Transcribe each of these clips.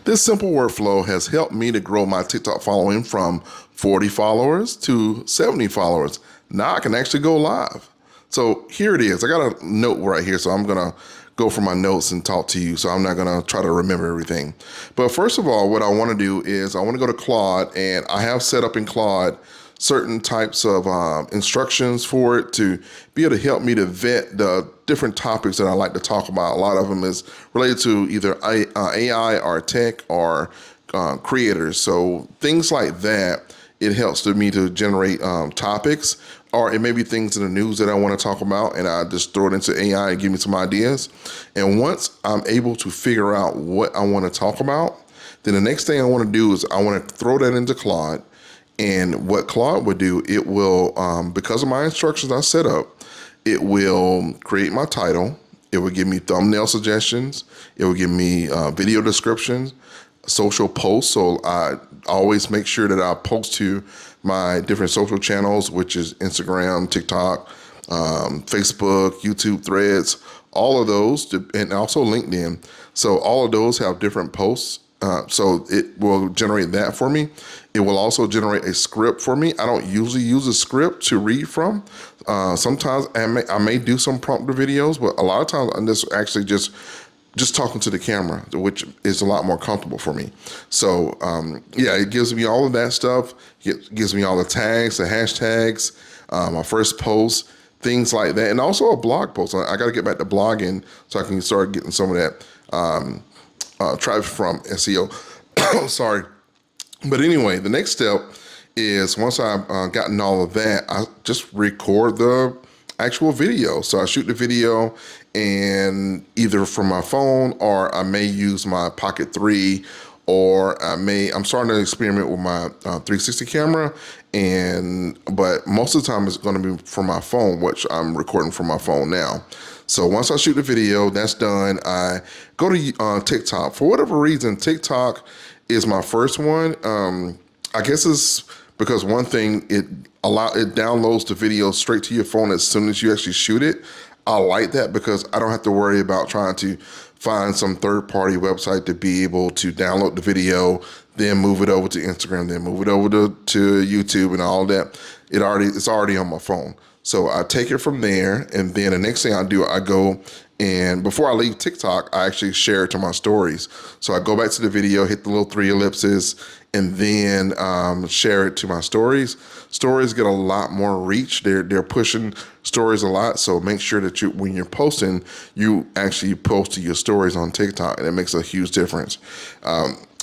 This simple workflow has helped me to grow my TikTok following from 40 followers to 70 followers. Now I can actually go live. So here it is. I got a note right here, so I'm going to go for my notes and talk to you. So I'm not going to try to remember everything. But first of all, what I want to do is I want to go to Claude, and I have set up in Claude certain types of instructions for it to be able to help me to vet the different topics that I like to talk about. A lot of them is related to either AI or tech or creators. So things like that, it helps me to generate topics, or it may be things in the news that I want to talk about, and I just throw it into AI and give me some ideas. And once I'm able to figure out what I want to talk about, then the next thing I want to do is I want to throw that into Claude. And what Claude would do, it will, because of my instructions I set up, it will create my title. It will give me thumbnail suggestions. It will give me video descriptions, social posts. So I always make sure that I post to my different social channels, which is Instagram, TikTok, Facebook, YouTube, Threads, all of those, and also LinkedIn. So all of those have different posts. So it will generate that for me. It will also generate a script for me. I don't usually use a script to read from. Sometimes I may do some prompter videos, but a lot of times I'm just actually just talking to the camera, which is a lot more comfortable for me. So yeah, it gives me all of that stuff. It gives me all the tags, the hashtags, my first post, things like that, and also a blog post. I got to get back to blogging so I can start getting some of that traffic from SEO. Sorry. But anyway, the next step is once I've gotten all of that, I just record the actual video. So I shoot the video, and either from my phone, or I may use my Pocket 3, or I'm starting to experiment with my 360 camera, but most of the time it's going to be from my phone, which I'm recording from my phone now. So once I shoot the video, that's done. I go to TikTok. For whatever reason, TikTok is my first one. I guess it's because one thing, it downloads the video straight to your phone as soon as you actually shoot it. I like that because I don't have to worry about trying to find some third-party website to be able to download the video, then move it over to Instagram, then move it over to YouTube and all that. It's already on my phone. So I take it from there, and then the next thing I do, I go, and before I leave TikTok, I actually share it to my stories. So I go back to the video, hit the little 3 ellipses, and then share it to my stories. Stories get a lot more reach. They're pushing stories a lot. So make sure that when you're posting, you actually post to your stories on TikTok, and it makes a huge difference.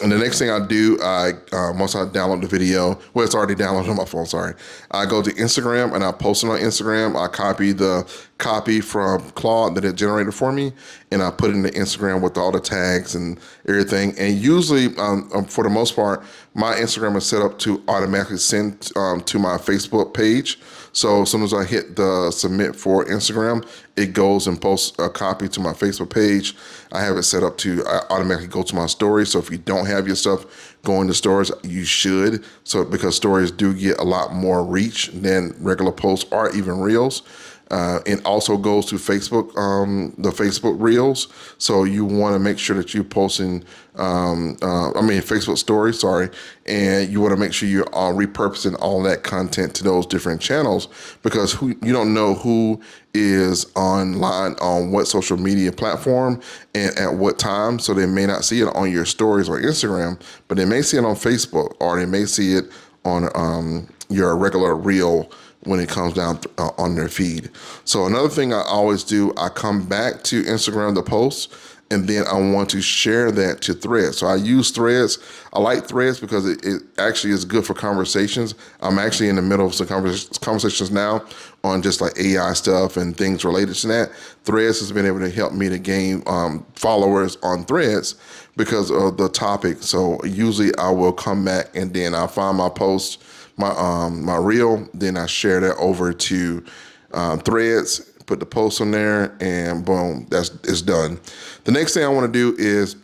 And the next thing I do, once I download the video, well, it's already downloaded on my phone, sorry. I go to Instagram and I post it on Instagram. I copy the copy from Claude that it generated for me, and I put it into Instagram with all the tags and everything. And usually, for the most part, my Instagram is set up to automatically send to my Facebook page. So as soon as I hit the submit for Instagram, it goes and posts a copy to my Facebook page. I have it set up to automatically go to my stories. So if you don't have your stuff going to stories, you should. So because stories do get a lot more reach than regular posts or even reels. It also goes to Facebook, the Facebook Reels. So you want to make sure that you're posting, Facebook stories, sorry. And you want to make sure you're repurposing all that content to those different channels, because you don't know who is online on what social media platform and at what time. So they may not see it on your stories or Instagram, but they may see it on Facebook, or they may see it on your regular reel when it comes down on their feed. So another thing I always do, I come back to Instagram, the post, and then I want to share that to Threads. So I use Threads. I like Threads because it actually is good for conversations. I'm actually in the middle of some conversations now on just like AI stuff and things related to that. Threads has been able to help me to gain followers on Threads because of the topic. So usually I will come back and then I'll find my post, my reel, then I share that over to Threads, put the post on there, and boom, it's done. The next thing I want to do is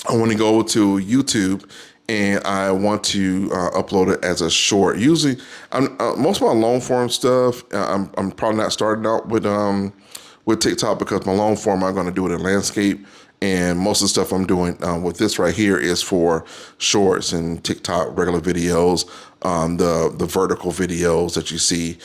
I want to go to YouTube, and I want to upload it as a short. Usually, most of my long form stuff, I'm probably not starting out with TikTok, because my long form I'm going to do it in landscape And most of the stuff I'm doing with this right here is for shorts and TikTok, regular videos, the vertical videos that you see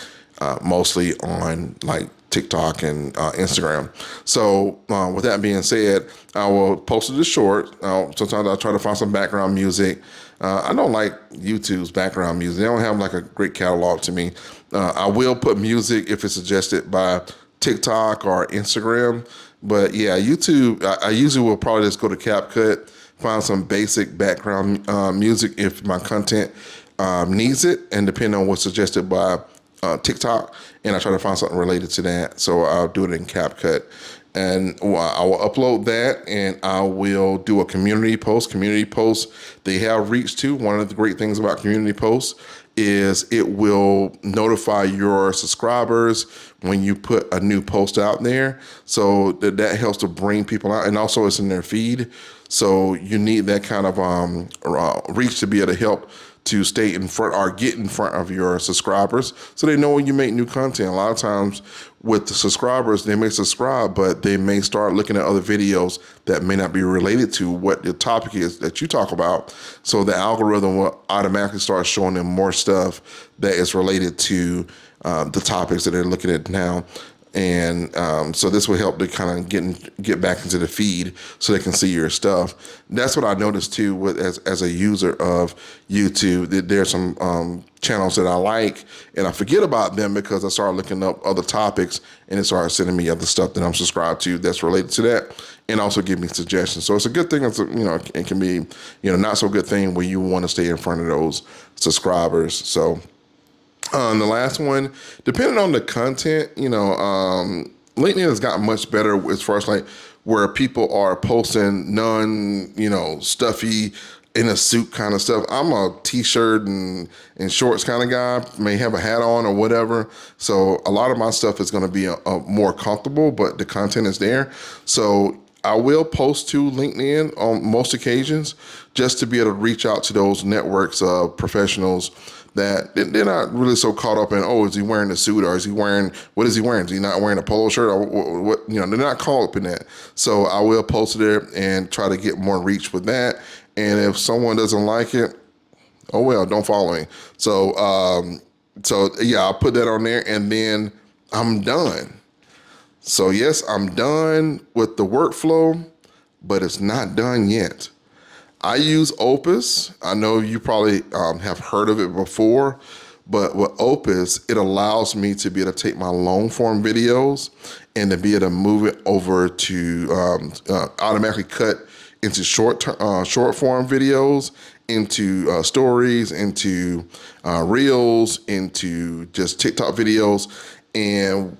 mostly on like TikTok and Instagram. So with that being said, I will post it as short. Sometimes I'll try to find some background music. I don't like YouTube's background music. They don't have like a great catalog to me. I will put music if it's suggested by TikTok or Instagram. But yeah, YouTube, I usually will probably just go to CapCut, find some basic background music if my content needs it, and depending on what's suggested by TikTok, and I try to find something related to that. So I'll do it in CapCut. And I will upload that, and I will do a community post. Community posts, they have reach too. One of the great things about community posts is it will notify your subscribers when you put a new post out there. So that helps to bring people out, and also it's in their feed. So you need that kind of reach to be able to help to stay in front or get in front of your subscribers so they know when you make new content. A lot of times with the subscribers, they may subscribe, but they may start looking at other videos that may not be related to what the topic is that you talk about. So the algorithm will automatically start showing them more stuff that is related to the topics that they're looking at now. And so this will help to kind of get back into the feed so they can see your stuff. That's what I noticed too with as a user of YouTube, that there's some channels that I like and I forget about them because I started looking up other topics and it started sending me other stuff that I'm subscribed to that's related to that, and also give me suggestions. So it's a good thing. It's it can be not so good thing where you want to stay in front of those subscribers. So. The last one, depending on the content, LinkedIn has gotten much better as far as like where people are posting stuffy in a suit kind of stuff. I'm a t-shirt and shorts kind of guy, may have a hat on or whatever. So a lot of my stuff is going to be a more comfortable, but the content is there. So I will post to LinkedIn on most occasions just to be able to reach out to those networks of professionals that they're not really so caught up in, is he wearing a suit or what is he wearing? Is he not wearing a polo shirt or what? They're not caught up in that. So I will post it there and try to get more reach with that. And if someone doesn't like it, oh well, don't follow me. So yeah, I'll put that on there and then I'm done. So yes, I'm done with the workflow, but it's not done yet. I use Opus. I know you probably have heard of it before, but with Opus, it allows me to be able to take my long form videos and to be able to move it over to automatically cut into short form videos, into stories, into reels, into just TikTok videos. And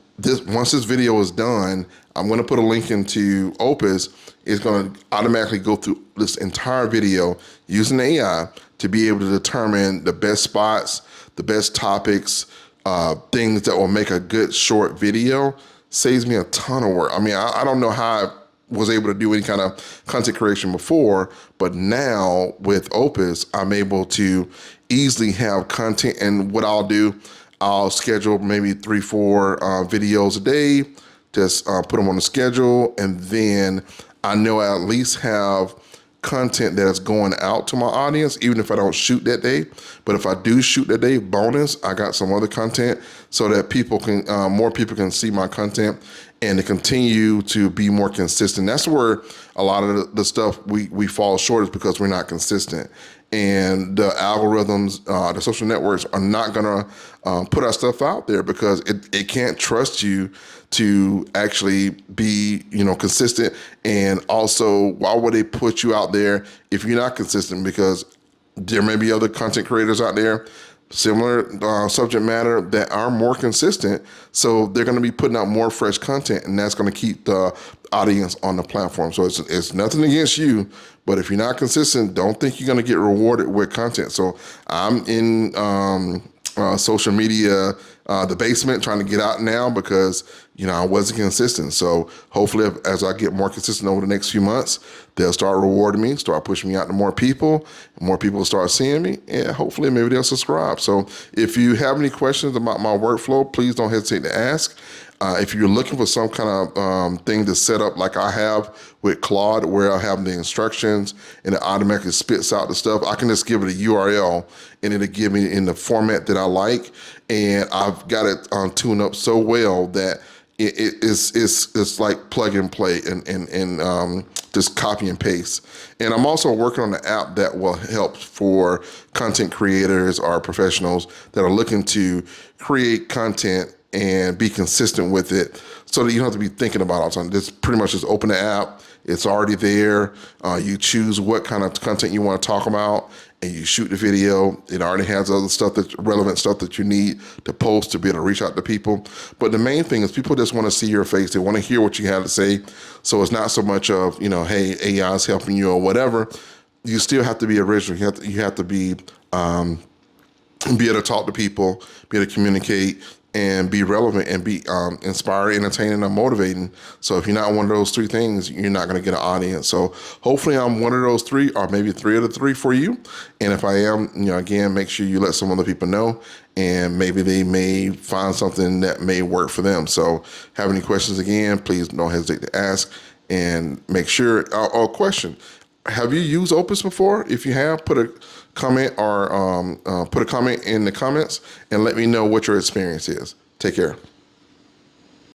once this video is done, I'm going to put a link into Opus. It's going to automatically go through this entire video using AI to be able to determine the best spots, the best topics, things that will make a good short video. Saves me a ton of work. I mean, I don't know how I was able to do any kind of content creation before, but now with Opus, I'm able to easily have content. And what I'll do, I'll schedule maybe 3-4 videos a day, just put them on the schedule, and then I know I at least have content that's going out to my audience, even if I don't shoot that day. But if I do shoot that day, bonus, I got some other content so that more people can see my content and to continue to be more consistent. That's where a lot of the stuff we fall short is because we're not consistent. And the algorithms, the social networks are not gonna put our stuff out there because it can't trust you to actually be, consistent. And also, why would they put you out there if you're not consistent? Because there may be other content creators out there, similar subject matter, that are more consistent. So they're going to be putting out more fresh content, and that's going to keep the audience on the platform. So it's nothing against you, but if you're not consistent, don't think you're going to get rewarded with content. So I'm in social media, the basement, trying to get out now because, I wasn't consistent. So hopefully as I get more consistent over the next few months, they'll start rewarding me, start pushing me out to more people will start seeing me, and hopefully maybe they'll subscribe. So if you have any questions about my workflow, please don't hesitate to ask. If you're looking for some kind of thing to set up like I have with Claude, where I have the instructions and it automatically spits out the stuff, I can just give it a URL and it'll give me in the format that I like. And I've got it tuned up so well that it's like plug and play and just copy and paste. And I'm also working on an app that will help for content creators or professionals that are looking to create content and be consistent with it so that you don't have to be thinking about it all the time. Just pretty much just open the app. It's already there. You choose what kind of content you want to talk about and you shoot the video. It already has other stuff, that's relevant stuff that you need to post to be able to reach out to people. But the main thing is people just want to see your face. They want to hear what you have to say. So it's not so much of, hey, AI is helping you or whatever. You still have to be original. You have to be able to talk to people, be able to communicate, and be relevant and be inspiring, entertaining, and motivating. So if you're not one of those three things, you're not going to get an audience. So hopefully I'm one of those three, or maybe three of the three for you. And if I am, again, make sure you let some other people know, and maybe they may find something that may work for them. So have any questions, again, please don't hesitate to ask, and make sure, question. Have you used Opus before? If you have, put a comment or put a comment in the comments and let me know what your experience is. Take care.